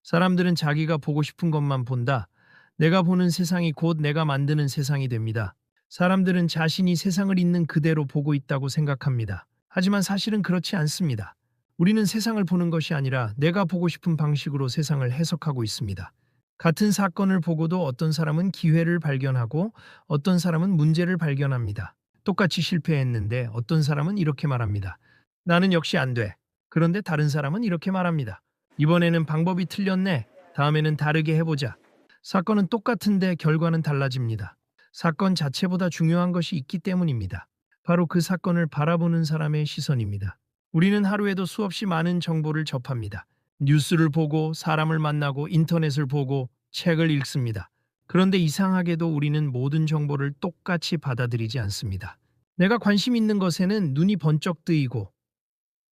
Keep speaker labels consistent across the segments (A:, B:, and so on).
A: 사람들은 자기가 보고 싶은 것만 본다. 내가 보는 세상이 곧 내가 만드는 세상이 됩니다. 사람들은 자신이 세상을 있는 그대로 보고 있다고 생각합니다. 하지만 사실은 그렇지 않습니다. 우리는 세상을 보는 것이 아니라 내가 보고 싶은 방식으로 세상을 해석하고 있습니다. 같은 사건을 보고도 어떤 사람은 기회를 발견하고 어떤 사람은 문제를 발견합니다. 똑같이 실패했는데 어떤 사람은 이렇게 말합니다. 나는 역시 안 돼. 그런데 다른 사람은 이렇게 말합니다. 이번에는 방법이 틀렸네. 다음에는 다르게 해보자. 사건은 똑같은데 결과는 달라집니다. 사건 자체보다 중요한 것이 있기 때문입니다. 바로 그 사건을 바라보는 사람의 시선입니다. 우리는 하루에도 수없이 많은 정보를 접합니다. 뉴스를 보고 사람을 만나고 인터넷을 보고 책을 읽습니다. 그런데 이상하게도 우리는 모든 정보를 똑같이 받아들이지 않습니다. 내가 관심 있는 것에는 눈이 번쩍 뜨이고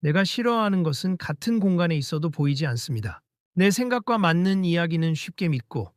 A: 내가 싫어하는 것은 같은 공간에 있어도 보이지 않습니다. 내 생각과 맞는 이야기는 쉽게 믿고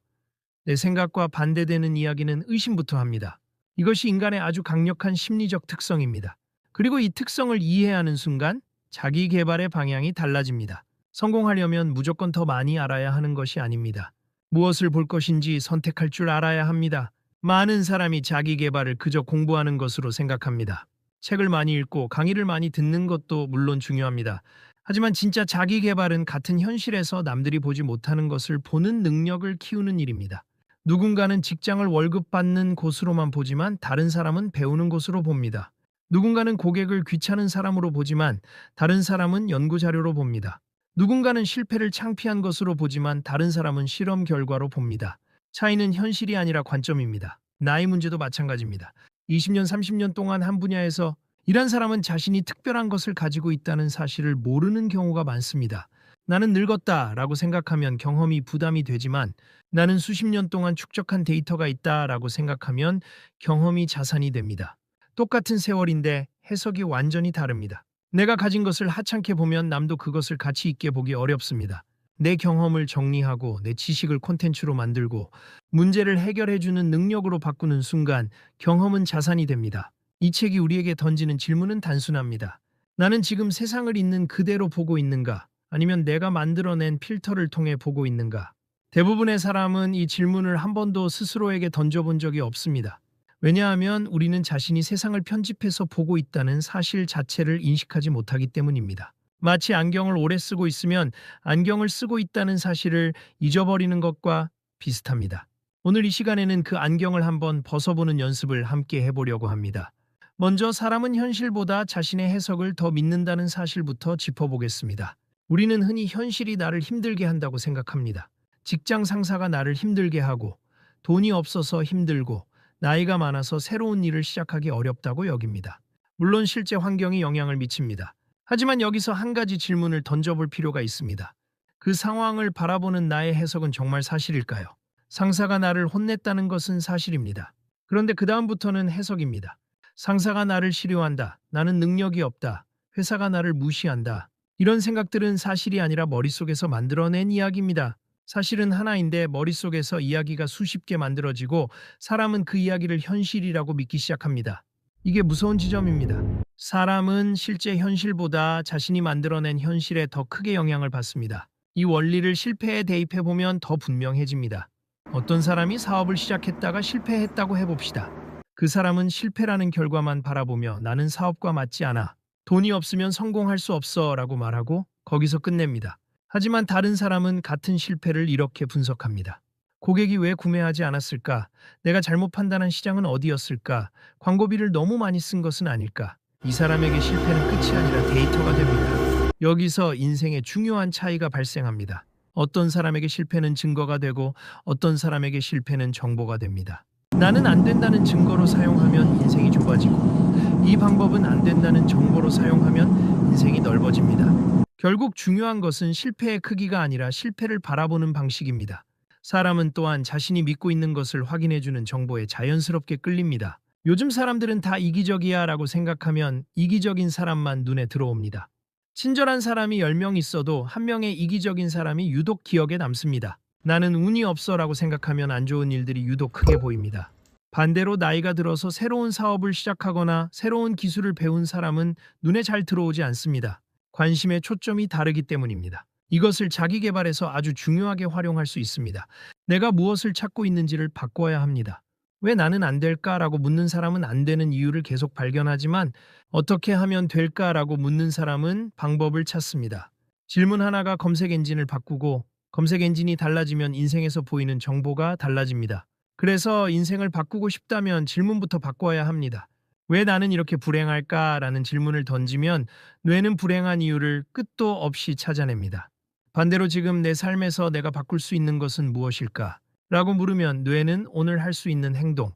A: 내 생각과 반대되는 이야기는 의심부터 합니다. 이것이 인간의 아주 강력한 심리적 특성입니다. 그리고 이 특성을 이해하는 순간 자기 개발의 방향이 달라집니다. 성공하려면 무조건 더 많이 알아야 하는 것이 아닙니다. 무엇을 볼 것인지 선택할 줄 알아야 합니다. 많은 사람이 자기 개발을 그저 공부하는 것으로 생각합니다. 책을 많이 읽고 강의를 많이 듣는 것도 물론 중요합니다. 하지만 진짜 자기 개발은 같은 현실에서 남들이 보지 못하는 것을 보는 능력을 키우는 일입니다. 누군가는 직장을 월급 받는 곳으로만 보지만 다른 사람은 배우는 곳으로 봅니다. 누군가는 고객을 귀찮은 사람으로 보지만 다른 사람은 연구 자료로 봅니다. 누군가는 실패를 창피한 것으로 보지만 다른 사람은 실험 결과로 봅니다. 차이는 현실이 아니라 관점입니다. 나이 문제도 마찬가지입니다. 20년, 30년 동안 한 분야에서 일한 사람은 자신이 특별한 것을 가지고 있다는 사실을 모르는 경우가 많습니다. 나는 늙었다라고 생각하면 경험이 부담이 되지만 나는 수십 년 동안 축적한 데이터가 있다라고 생각하면 경험이 자산이 됩니다. 똑같은 세월인데 해석이 완전히 다릅니다. 내가 가진 것을 하찮게 보면 남도 그것을 가치 있게 보기 어렵습니다. 내 경험을 정리하고 내 지식을 콘텐츠로 만들고 문제를 해결해주는 능력으로 바꾸는 순간 경험은 자산이 됩니다. 이 책이 우리에게 던지는 질문은 단순합니다. 나는 지금 세상을 있는 그대로 보고 있는가? 아니면 내가 만들어낸 필터를 통해 보고 있는가? 대부분의 사람은 이 질문을 한 번도 스스로에게 던져본 적이 없습니다. 왜냐하면 우리는 자신이 세상을 편집해서 보고 있다는 사실 자체를 인식하지 못하기 때문입니다. 마치 안경을 오래 쓰고 있으면 안경을 쓰고 있다는 사실을 잊어버리는 것과 비슷합니다. 오늘 이 시간에는 그 안경을 한번 벗어보는 연습을 함께 해보려고 합니다. 먼저 사람은 현실보다 자신의 해석을 더 믿는다는 사실부터 짚어보겠습니다. 우리는 흔히 현실이 나를 힘들게 한다고 생각합니다. 직장 상사가 나를 힘들게 하고 돈이 없어서 힘들고 나이가 많아서 새로운 일을 시작하기 어렵다고 여깁니다. 물론 실제 환경이 영향을 미칩니다. 하지만 여기서 한 가지 질문을 던져볼 필요가 있습니다. 그 상황을 바라보는 나의 해석은 정말 사실일까요? 상사가 나를 혼냈다는 것은 사실입니다. 그런데 그 다음부터는 해석입니다. 상사가 나를 싫어한다. 나는 능력이 없다. 회사가 나를 무시한다. 이런 생각들은 사실이 아니라 머릿속에서 만들어낸 이야기입니다. 사실은 하나인데 머릿속에서 이야기가 수십 개 만들어지고 사람은 그 이야기를 현실이라고 믿기 시작합니다. 이게 무서운 지점입니다. 사람은 실제 현실보다 자신이 만들어낸 현실에 더 크게 영향을 받습니다. 이 원리를 실패에 대입해보면 더 분명해집니다. 어떤 사람이 사업을 시작했다가 실패했다고 해봅시다. 그 사람은 실패라는 결과만 바라보며 나는 사업과 맞지 않아. 돈이 없으면 성공할 수 없어 라고 말하고 거기서 끝냅니다. 하지만 다른 사람은 같은 실패를 이렇게 분석합니다. 고객이 왜 구매하지 않았을까? 내가 잘못 판단한 시장은 어디였을까? 광고비를 너무 많이 쓴 것은 아닐까? 이 사람에게 실패는 끝이 아니라 데이터가 됩니다. 여기서 인생의 중요한 차이가 발생합니다. 어떤 사람에게 실패는 증거가 되고 어떤 사람에게 실패는 정보가 됩니다. 나는 안 된다는 증거로 사용하면 인생이 좁아지고 이 방법은 안 된다는 정보로 사용하면 인생이 넓어집니다. 결국 중요한 것은 실패의 크기가 아니라 실패를 바라보는 방식입니다. 사람은 또한 자신이 믿고 있는 것을 확인해주는 정보에 자연스럽게 끌립니다. 요즘 사람들은 다 이기적이야 라고 생각하면 이기적인 사람만 눈에 들어옵니다. 친절한 사람이 10명 있어도 한 명의 이기적인 사람이 유독 기억에 남습니다. 나는 운이 없어 라고 생각하면 안 좋은 일들이 유독 크게 보입니다. 반대로 나이가 들어서 새로운 사업을 시작하거나 새로운 기술을 배운 사람은 눈에 잘 들어오지 않습니다. 관심의 초점이 다르기 때문입니다. 이것을 자기 개발에서 아주 중요하게 활용할 수 있습니다. 내가 무엇을 찾고 있는지를 바꿔야 합니다. 왜 나는 안 될까라고 묻는 사람은 안 되는 이유를 계속 발견하지만 어떻게 하면 될까라고 묻는 사람은 방법을 찾습니다. 질문 하나가 검색 엔진을 바꾸고 검색 엔진이 달라지면 인생에서 보이는 정보가 달라집니다. 그래서 인생을 바꾸고 싶다면 질문부터 바꿔야 합니다. 왜 나는 이렇게 불행할까라는 질문을 던지면 뇌는 불행한 이유를 끝도 없이 찾아냅니다. 반대로 지금 내 삶에서 내가 바꿀 수 있는 것은 무엇일까? 라고 물으면 뇌는 오늘 할 수 있는 행동,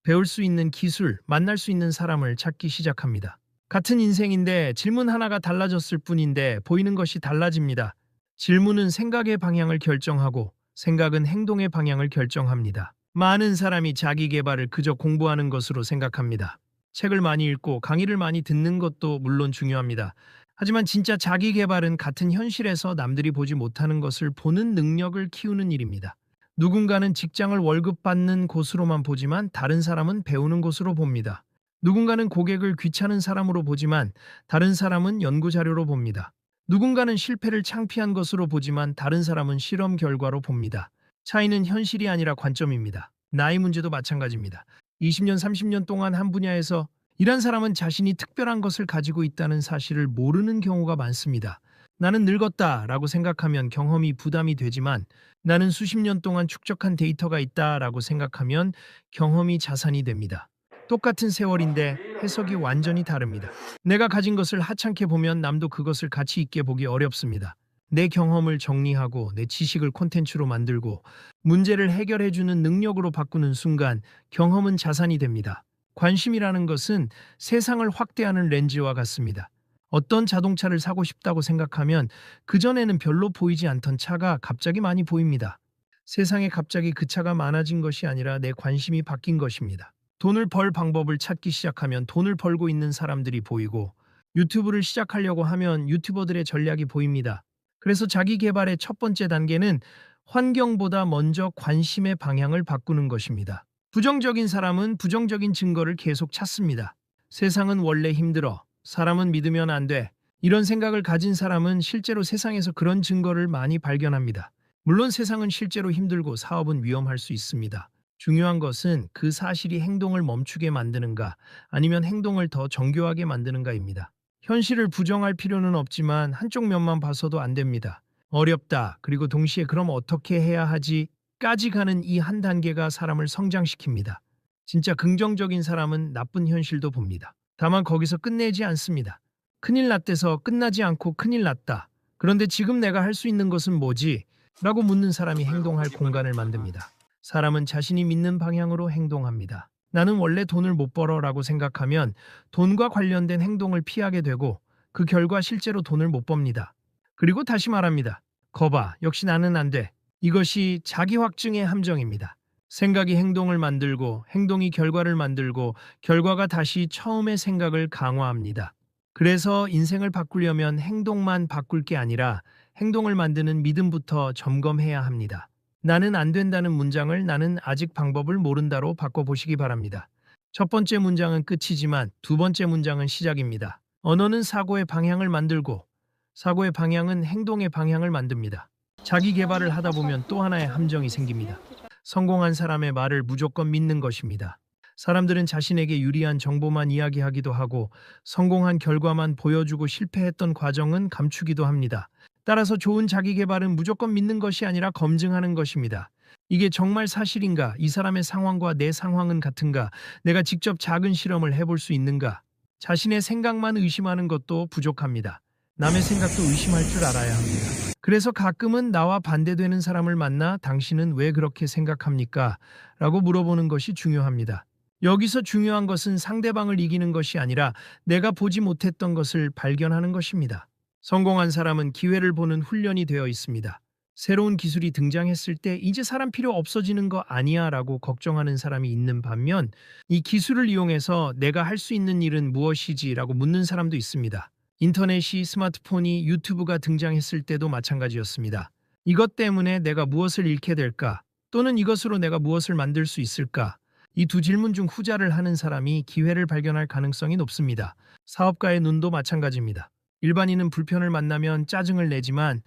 A: 배울 수 있는 기술, 만날 수 있는 사람을 찾기 시작합니다. 같은 인생인데 질문 하나가 달라졌을 뿐인데 보이는 것이 달라집니다. 질문은 생각의 방향을 결정하고 생각은 행동의 방향을 결정합니다. 많은 사람이 자기 개발을 그저 공부하는 것으로 생각합니다. 책을 많이 읽고 강의를 많이 듣는 것도 물론 중요합니다. 하지만 진짜 자기 개발은 같은 현실에서 남들이 보지 못하는 것을 보는 능력을 키우는 일입니다. 누군가는 직장을 월급 받는 곳으로만 보지만 다른 사람은 배우는 곳으로 봅니다. 누군가는 고객을 귀찮은 사람으로 보지만 다른 사람은 연구 자료로 봅니다. 누군가는 실패를 창피한 것으로 보지만 다른 사람은 실험 결과로 봅니다. 차이는 현실이 아니라 관점입니다. 나이 문제도 마찬가지입니다. 20년, 30년 동안 한 분야에서 일한 사람은 자신이 특별한 것을 가지고 있다는 사실을 모르는 경우가 많습니다. 나는 늙었다라고 생각하면 경험이 부담이 되지만 나는 수십 년 동안 축적한 데이터가 있다라고 생각하면 경험이 자산이 됩니다. 똑같은 세월인데 해석이 완전히 다릅니다. 내가 가진 것을 하찮게 보면 남도 그것을 가치 있게 보기 어렵습니다. 내 경험을 정리하고 내 지식을 콘텐츠로 만들고 문제를 해결해주는 능력으로 바꾸는 순간 경험은 자산이 됩니다. 관심이라는 것은 세상을 확대하는 렌즈와 같습니다. 어떤 자동차를 사고 싶다고 생각하면 그전에는 별로 보이지 않던 차가 갑자기 많이 보입니다. 세상에 갑자기 그 차가 많아진 것이 아니라 내 관심이 바뀐 것입니다. 돈을 벌 방법을 찾기 시작하면 돈을 벌고 있는 사람들이 보이고 유튜브를 시작하려고 하면 유튜버들의 전략이 보입니다. 그래서 자기 개발의 첫 번째 단계는 환경보다 먼저 관심의 방향을 바꾸는 것입니다. 부정적인 사람은 부정적인 증거를 계속 찾습니다. 세상은 원래 힘들어. 사람은 믿으면 안 돼. 이런 생각을 가진 사람은 실제로 세상에서 그런 증거를 많이 발견합니다. 물론 세상은 실제로 힘들고 사업은 위험할 수 있습니다. 중요한 것은 그 사실이 행동을 멈추게 만드는가 아니면 행동을 더 정교하게 만드는가입니다. 현실을 부정할 필요는 없지만 한쪽 면만 봐서도 안 됩니다. 어렵다. 그리고 동시에 그럼 어떻게 해야 하지? 까지 가는 이 한 단계가 사람을 성장시킵니다. 진짜 긍정적인 사람은 나쁜 현실도 봅니다. 다만 거기서 끝내지 않습니다. 큰일 났대서 끝나지 않고 큰일 났다. 그런데 지금 내가 할 수 있는 것은 뭐지? 라고 묻는 사람이 행동할 공간을 만듭니다. 사람은 자신이 믿는 방향으로 행동합니다. 나는 원래 돈을 못 벌어 라고 생각하면 돈과 관련된 행동을 피하게 되고 그 결과 실제로 돈을 못 법니다. 그리고 다시 말합니다. 거봐, 역시 나는 안 돼. 이것이 자기 확증의 함정입니다. 생각이 행동을 만들고 행동이 결과를 만들고 결과가 다시 처음의 생각을 강화합니다. 그래서 인생을 바꾸려면 행동만 바꿀 게 아니라 행동을 만드는 믿음부터 점검해야 합니다. 나는 안 된다는 문장을 나는 아직 방법을 모른다로 바꿔보시기 바랍니다. 첫 번째 문장은 끝이지만 두 번째 문장은 시작입니다. 언어는 사고의 방향을 만들고 사고의 방향은 행동의 방향을 만듭니다. 자기 개발을 하다 보면 또 하나의 함정이 생깁니다. 성공한 사람의 말을 무조건 믿는 것입니다. 사람들은 자신에게 유리한 정보만 이야기하기도 하고 성공한 결과만 보여주고 실패했던 과정은 감추기도 합니다. 따라서 좋은 자기 개발은 무조건 믿는 것이 아니라 검증하는 것입니다. 이게 정말 사실인가? 이 사람의 상황과 내 상황은 같은가? 내가 직접 작은 실험을 해볼 수 있는가? 자신의 생각만 의심하는 것도 부족합니다. 남의 생각도 의심할 줄 알아야 합니다. 그래서 가끔은 나와 반대되는 사람을 만나 당신은 왜 그렇게 생각합니까? 라고 물어보는 것이 중요합니다. 여기서 중요한 것은 상대방을 이기는 것이 아니라 내가 보지 못했던 것을 발견하는 것입니다. 성공한 사람은 기회를 보는 훈련이 되어 있습니다. 새로운 기술이 등장했을 때 이제 사람 필요 없어지는 거 아니야 라고 걱정하는 사람이 있는 반면 이 기술을 이용해서 내가 할 수 있는 일은 무엇이지 라고 묻는 사람도 있습니다. 인터넷이 스마트폰이 유튜브가 등장했을 때도 마찬가지였습니다. 이것 때문에 내가 무엇을 잃게 될까? 또는 이것으로 내가 무엇을 만들 수 있을까? 이 두 질문 중 후자를 하는 사람이 기회를 발견할 가능성이 높습니다. 사업가의 눈도 마찬가지입니다. 일반인은 불편을 만나면 짜증을 내지만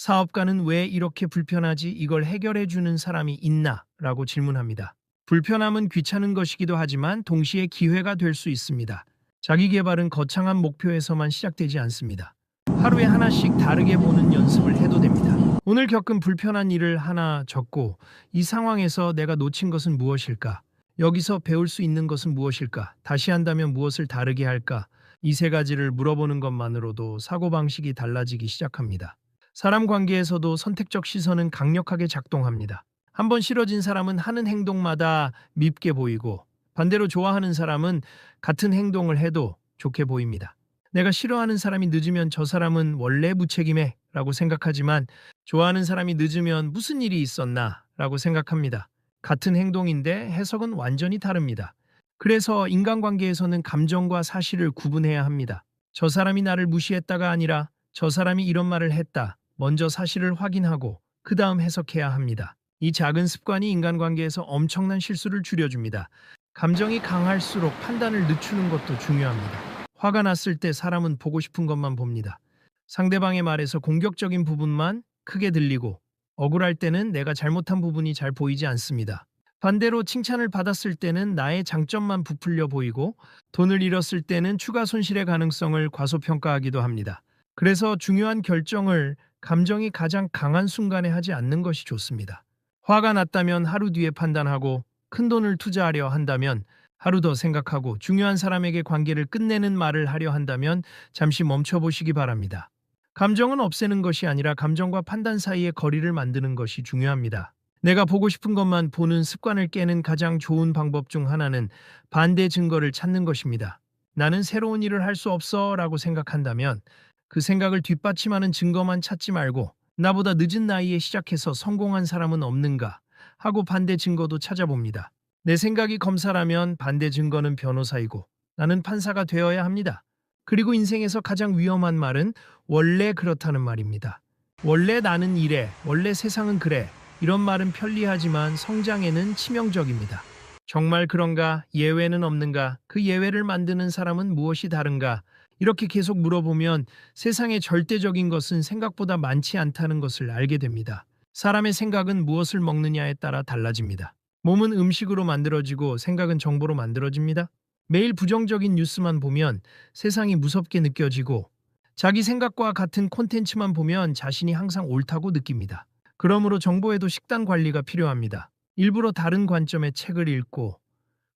A: 사업가는 왜 이렇게 불편하지? 이걸 해결해 주는 사람이 있나? 라고 질문합니다. 불편함은 귀찮은 것이기도 하지만 동시에 기회가 될 수 있습니다. 자기 개발은 거창한 목표에서만 시작되지 않습니다. 하루에 하나씩 다르게 보는 연습을 해도 됩니다. 오늘 겪은 불편한 일을 하나 적고 이 상황에서 내가 놓친 것은 무엇일까? 여기서 배울 수 있는 것은 무엇일까? 다시 한다면 무엇을 다르게 할까? 이 세 가지를 물어보는 것만으로도 사고방식이 달라지기 시작합니다. 사람 관계에서도 선택적 시선은 강력하게 작동합니다. 한번 싫어진 사람은 하는 행동마다 밉게 보이고 반대로 좋아하는 사람은 같은 행동을 해도 좋게 보입니다. 내가 싫어하는 사람이 늦으면 저 사람은 원래 무책임해 라고 생각하지만 좋아하는 사람이 늦으면 무슨 일이 있었나 라고 생각합니다. 같은 행동인데 해석은 완전히 다릅니다. 그래서 인간관계에서는 감정과 사실을 구분해야 합니다. 저 사람이 나를 무시했다가 아니라 저 사람이 이런 말을 했다. 먼저 사실을 확인하고 그 다음 해석해야 합니다. 이 작은 습관이 인간관계에서 엄청난 실수를 줄여줍니다. 감정이 강할수록 판단을 늦추는 것도 중요합니다. 화가 났을 때 사람은 보고 싶은 것만 봅니다. 상대방의 말에서 공격적인 부분만 크게 들리고 억울할 때는 내가 잘못한 부분이 잘 보이지 않습니다. 반대로 칭찬을 받았을 때는 나의 장점만 부풀려 보이고 돈을 잃었을 때는 추가 손실의 가능성을 과소평가하기도 합니다. 그래서 중요한 결정을 감정이 가장 강한 순간에 하지 않는 것이 좋습니다. 화가 났다면 하루 뒤에 판단하고 큰돈을 투자하려 한다면 하루 더 생각하고 중요한 사람에게 관계를 끝내는 말을 하려 한다면 잠시 멈춰보시기 바랍니다. 감정은 없애는 것이 아니라 감정과 판단 사이의 거리를 만드는 것이 중요합니다. 내가 보고 싶은 것만 보는 습관을 깨는 가장 좋은 방법 중 하나는 반대 증거를 찾는 것입니다. 나는 새로운 일을 할 수 없어 라고 생각한다면 그 생각을 뒷받침하는 증거만 찾지 말고 나보다 늦은 나이에 시작해서 성공한 사람은 없는가 하고 반대 증거도 찾아봅니다. 내 생각이 검사라면 반대 증거는 변호사이고 나는 판사가 되어야 합니다. 그리고 인생에서 가장 위험한 말은 원래 그렇다는 말입니다. 원래 나는 이래, 원래 세상은 그래. 이런 말은 편리하지만 성장에는 치명적입니다. 정말 그런가? 예외는 없는가? 그 예외를 만드는 사람은 무엇이 다른가? 이렇게 계속 물어보면 세상에 절대적인 것은 생각보다 많지 않다는 것을 알게 됩니다. 사람의 생각은 무엇을 먹느냐에 따라 달라집니다. 몸은 음식으로 만들어지고 생각은 정보로 만들어집니다. 매일 부정적인 뉴스만 보면 세상이 무섭게 느껴지고 자기 생각과 같은 콘텐츠만 보면 자신이 항상 옳다고 느낍니다. 그러므로 정보에도 식단 관리가 필요합니다. 일부러 다른 관점의 책을 읽고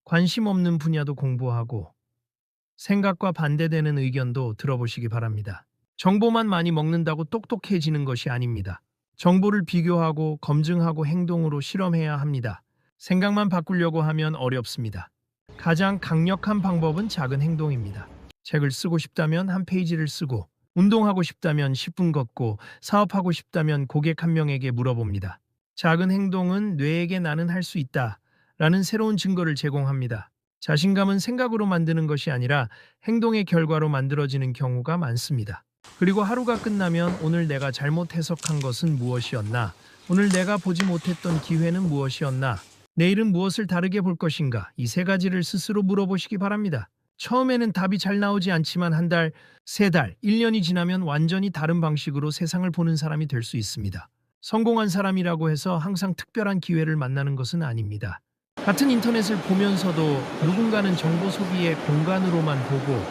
A: 관심 없는 분야도 공부하고 생각과 반대되는 의견도 들어보시기 바랍니다. 정보만 많이 먹는다고 똑똑해지는 것이 아닙니다. 정보를 비교하고 검증하고 행동으로 실험해야 합니다. 생각만 바꾸려고 하면 어렵습니다. 가장 강력한 방법은 작은 행동입니다. 책을 쓰고 싶다면 한 페이지를 쓰고, 운동하고 싶다면 10분 걷고, 사업하고 싶다면 고객 한 명에게 물어봅니다. 작은 행동은 뇌에게 나는 할 수 있다 라는 새로운 증거를 제공합니다. 자신감은 생각으로 만드는 것이 아니라 행동의 결과로 만들어지는 경우가 많습니다. 그리고 하루가 끝나면 오늘 내가 잘못 해석한 것은 무엇이었나? 오늘 내가 보지 못했던 기회는 무엇이었나? 내일은 무엇을 다르게 볼 것인가? 이 세 가지를 스스로 물어보시기 바랍니다. 처음에는 답이 잘 나오지 않지만 한 달, 세 달, 1년이 지나면 완전히 다른 방식으로 세상을 보는 사람이 될 수 있습니다. 성공한 사람이라고 해서 항상 특별한 기회를 만나는 것은 아닙니다. 같은 인터넷을 보면서도 누군가는 정보 소비의 공간으로만 보고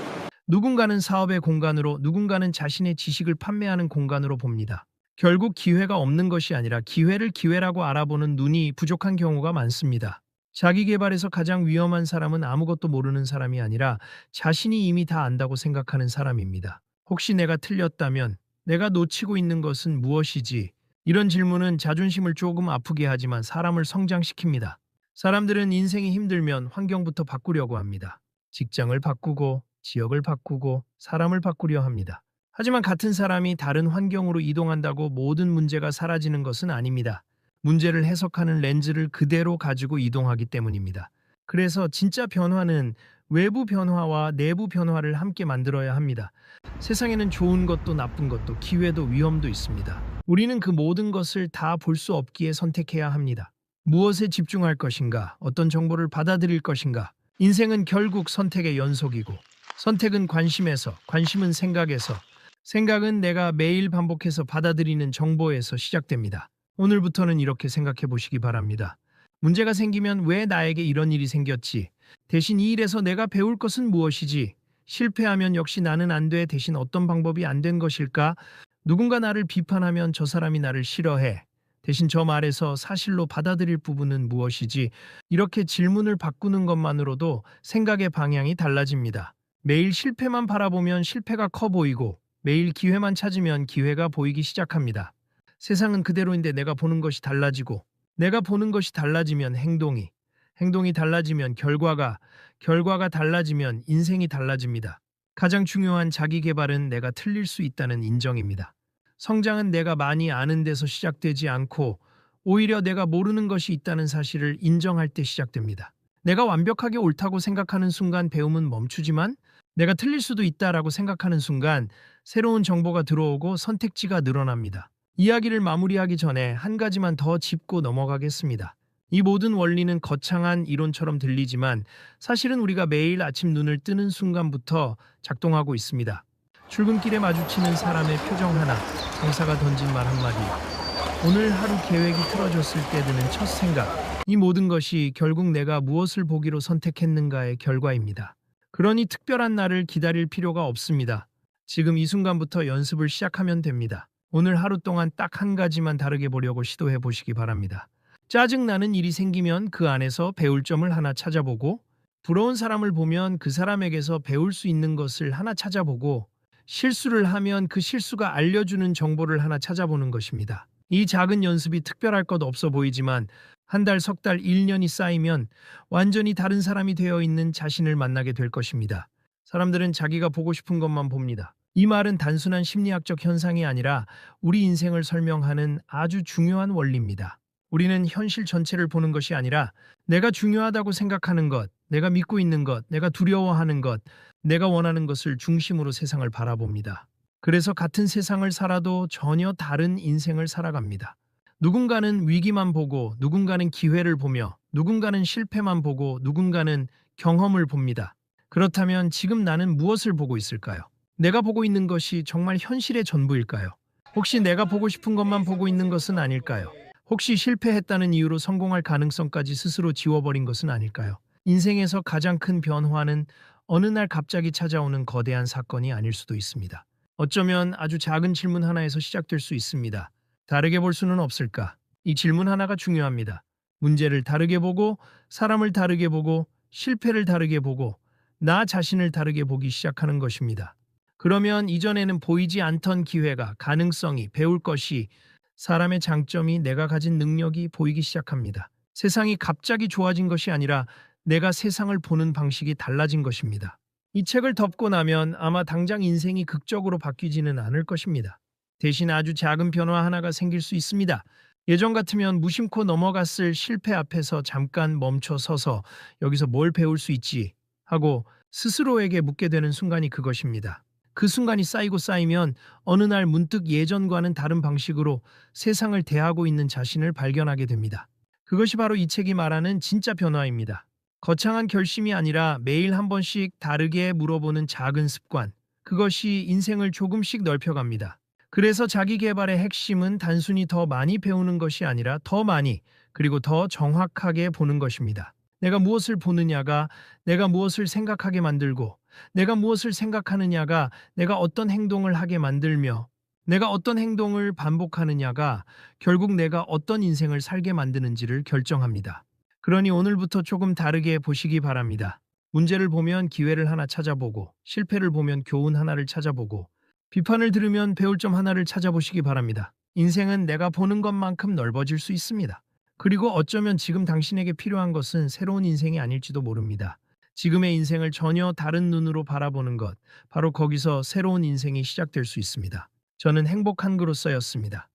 A: 누군가는 사업의 공간으로 누군가는 자신의 지식을 판매하는 공간으로 봅니다. 결국 기회가 없는 것이 아니라 기회를 기회라고 알아보는 눈이 부족한 경우가 많습니다. 자기 개발에서 가장 위험한 사람은 아무것도 모르는 사람이 아니라 자신이 이미 다 안다고 생각하는 사람입니다. 혹시 내가 틀렸다면 내가 놓치고 있는 것은 무엇이지? 이런 질문은 자존심을 조금 아프게 하지만 사람을 성장시킵니다. 사람들은 인생이 힘들면 환경부터 바꾸려고 합니다. 직장을 바꾸고 지역을 바꾸고 사람을 바꾸려 합니다. 하지만 같은 사람이 다른 환경으로 이동한다고 모든 문제가 사라지는 것은 아닙니다. 문제를 해석하는 렌즈를 그대로 가지고 이동하기 때문입니다. 그래서 진짜 변화는 외부 변화와 내부 변화를 함께 만들어야 합니다. 세상에는 좋은 것도 나쁜 것도 기회도 위험도 있습니다. 우리는 그 모든 것을 다 볼 수 없기에 선택해야 합니다. 무엇에 집중할 것인가? 어떤 정보를 받아들일 것인가? 인생은 결국 선택의 연속이고 선택은 관심에서, 관심은 생각에서, 생각은 내가 매일 반복해서 받아들이는 정보에서 시작됩니다. 오늘부터는 이렇게 생각해 보시기 바랍니다. 문제가 생기면 왜 나에게 이런 일이 생겼지? 대신 이 일에서 내가 배울 것은 무엇이지? 실패하면 역시 나는 안 돼. 대신 어떤 방법이 안 된 것일까? 누군가 나를 비판하면 저 사람이 나를 싫어해. 대신 저 말에서 사실로 받아들일 부분은 무엇이지? 이렇게 질문을 바꾸는 것만으로도 생각의 방향이 달라집니다. 매일 실패만 바라보면 실패가 커 보이고 매일 기회만 찾으면 기회가 보이기 시작합니다. 세상은 그대로인데 내가 보는 것이 달라지고 내가 보는 것이 달라지면 행동이 달라지면 결과가 달라지면 인생이 달라집니다. 가장 중요한 자기 개발은 내가 틀릴 수 있다는 인정입니다. 성장은 내가 많이 아는 데서 시작되지 않고 오히려 내가 모르는 것이 있다는 사실을 인정할 때 시작됩니다. 내가 완벽하게 옳다고 생각하는 순간 배움은 멈추지만 내가 틀릴 수도 있다라고 생각하는 순간 새로운 정보가 들어오고 선택지가 늘어납니다. 이야기를 마무리하기 전에 한 가지만 더 짚고 넘어가겠습니다. 이 모든 원리는 거창한 이론처럼 들리지만 사실은 우리가 매일 아침 눈을 뜨는 순간부터 작동하고 있습니다. 출근길에 마주치는 사람의 표정 하나, 상사가 던진 말 한마디, 오늘 하루 계획이 틀어졌을 때 드는 첫 생각, 이 모든 것이 결국 내가 무엇을 보기로 선택했는가의 결과입니다. 그러니 특별한 날을 기다릴 필요가 없습니다. 지금 이 순간부터 연습을 시작하면 됩니다. 오늘 하루 동안 딱 한 가지만 다르게 보려고 시도해 보시기 바랍니다. 짜증나는 일이 생기면 그 안에서 배울 점을 하나 찾아보고, 부러운 사람을 보면 그 사람에게서 배울 수 있는 것을 하나 찾아보고, 실수를 하면 그 실수가 알려주는 정보를 하나 찾아보는 것입니다. 이 작은 연습이 특별할 것 없어 보이지만 한 달, 석 달, 1년이 쌓이면 완전히 다른 사람이 되어 있는 자신을 만나게 될 것입니다. 사람들은 자기가 보고 싶은 것만 봅니다. 이 말은 단순한 심리학적 현상이 아니라 우리 인생을 설명하는 아주 중요한 원리입니다. 우리는 현실 전체를 보는 것이 아니라 내가 중요하다고 생각하는 것, 내가 믿고 있는 것, 내가 두려워하는 것, 내가 원하는 것을 중심으로 세상을 바라봅니다. 그래서 같은 세상을 살아도 전혀 다른 인생을 살아갑니다. 누군가는 위기만 보고, 누군가는 기회를 보며, 누군가는 실패만 보고, 누군가는 경험을 봅니다. 그렇다면 지금 나는 무엇을 보고 있을까요? 내가 보고 있는 것이 정말 현실의 전부일까요? 혹시 내가 보고 싶은 것만 보고 있는 것은 아닐까요? 혹시 실패했다는 이유로 성공할 가능성까지 스스로 지워버린 것은 아닐까요? 인생에서 가장 큰 변화는 어느 날 갑자기 찾아오는 거대한 사건이 아닐 수도 있습니다. 어쩌면 아주 작은 질문 하나에서 시작될 수 있습니다. 다르게 볼 수는 없을까? 이 질문 하나가 중요합니다. 문제를 다르게 보고, 사람을 다르게 보고, 실패를 다르게 보고, 나 자신을 다르게 보기 시작하는 것입니다. 그러면 이전에는 보이지 않던 기회가, 가능성이, 배울 것이, 사람의 장점이, 내가 가진 능력이 보이기 시작합니다. 세상이 갑자기 좋아진 것이 아니라 내가 세상을 보는 방식이 달라진 것입니다. 이 책을 덮고 나면 아마 당장 인생이 극적으로 바뀌지는 않을 것입니다. 대신 아주 작은 변화 하나가 생길 수 있습니다. 예전 같으면 무심코 넘어갔을 실패 앞에서 잠깐 멈춰 서서 여기서 뭘 배울 수 있지 하고 스스로에게 묻게 되는 순간이 그것입니다. 그 순간이 쌓이고 쌓이면 어느 날 문득 예전과는 다른 방식으로 세상을 대하고 있는 자신을 발견하게 됩니다. 그것이 바로 이 책이 말하는 진짜 변화입니다. 거창한 결심이 아니라 매일 한 번씩 다르게 물어보는 작은 습관. 그것이 인생을 조금씩 넓혀갑니다. 그래서 자기 개발의 핵심은 단순히 더 많이 배우는 것이 아니라 더 많이, 그리고 더 정확하게 보는 것입니다. 내가 무엇을 보느냐가 내가 무엇을 생각하게 만들고, 내가 무엇을 생각하느냐가 내가 어떤 행동을 하게 만들며, 내가 어떤 행동을 반복하느냐가 결국 내가 어떤 인생을 살게 만드는지를 결정합니다. 그러니 오늘부터 조금 다르게 보시기 바랍니다. 문제를 보면 기회를 하나 찾아보고, 실패를 보면 교훈 하나를 찾아보고, 비판을 들으면 배울 점 하나를 찾아보시기 바랍니다. 인생은 내가 보는 것만큼 넓어질 수 있습니다. 그리고 어쩌면 지금 당신에게 필요한 것은 새로운 인생이 아닐지도 모릅니다. 지금의 인생을 전혀 다른 눈으로 바라보는 것, 바로 거기서 새로운 인생이 시작될 수 있습니다. 저는 행복한 그로서였습니다.